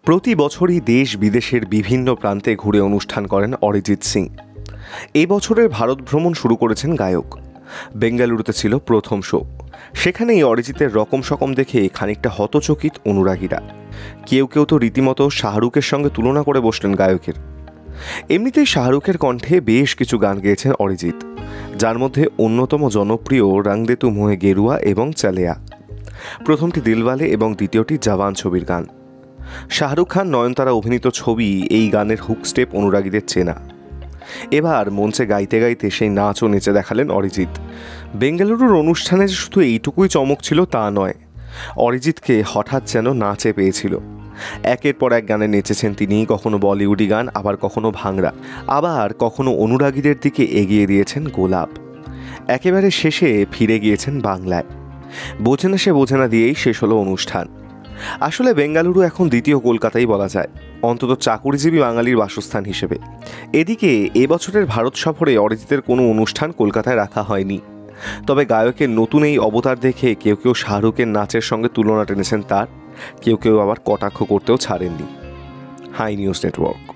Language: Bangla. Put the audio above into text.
প্রতি বছরই দেশ বিদেশের বিভিন্ন প্রান্তে ঘুরে অনুষ্ঠান করেন অরিজিৎ সিং। এই বছরের ভারত ভ্রমণ শুরু করেছেন গায়ক। বেঙ্গালুরুতে ছিল প্রথম শো। সেখানেই অরিজিতের রকম সকম দেখে খানিকটা হতচকিত অনুরাগীরা। কেউ কেউ তো রীতিমতো শাহরুখের সঙ্গে তুলনা করে বসলেন গায়কের। এমনিতেই শাহরুখের কণ্ঠে বেশ কিছু গান গেয়েছেন অরিজিৎ, যার মধ্যে অন্যতম জনপ্রিয় রং দে তুম হোয়ে গেরুয়া এবং চালেয়া। প্রথমটি দিলওয়ালে এবং দ্বিতীয়টি জওয়ান ছবির গান। শাহরুখ খান নয়নতারা অভিনীত ছবি এই গানের হুক স্টেপ অনুরাগীদের চেনা। এবার মঞ্চে গাইতে গাইতে সেই নাচও নেচে দেখালেন অরিজিৎ। বেঙ্গালুরুর অনুষ্ঠানে যে শুধু এইটুকুই চমক ছিল তা নয়, অরিজিৎকে হঠাৎ যেন নাচে পেয়েছিল। একের পর এক গানে নেচেছেন তিনি, কখনো বলিউডি গান, আবার কখনো ভাংড়া, আবার কখনো অনুরাগীদের দিকে এগিয়ে দিয়েছেন গোলাপ। একেবারে শেষে ফিরে গিয়েছেন বাংলায়। বোঝে না সে বোঝে না দিয়েই শেষ হলো অনুষ্ঠান। আসলে বেঙ্গালুরু এখন দ্বিতীয় কলকাতাই বলা যায়, অন্তত চাকুরিজীবী বাঙালির বাসস্থান হিসেবে। এদিকে এবছরের ভারত সফরে অরিজিতের কোনো অনুষ্ঠান কলকাতায় রাখা হয়নি। তবে গায়কের নতুন এই অবতার দেখে কেউ কেউ শাহরুখের নাচের সঙ্গে তুলনা টেনেছেন তার, কেউ কেউ আবার কটাক্ষ করতেও ছাড়েননি। Hi news network.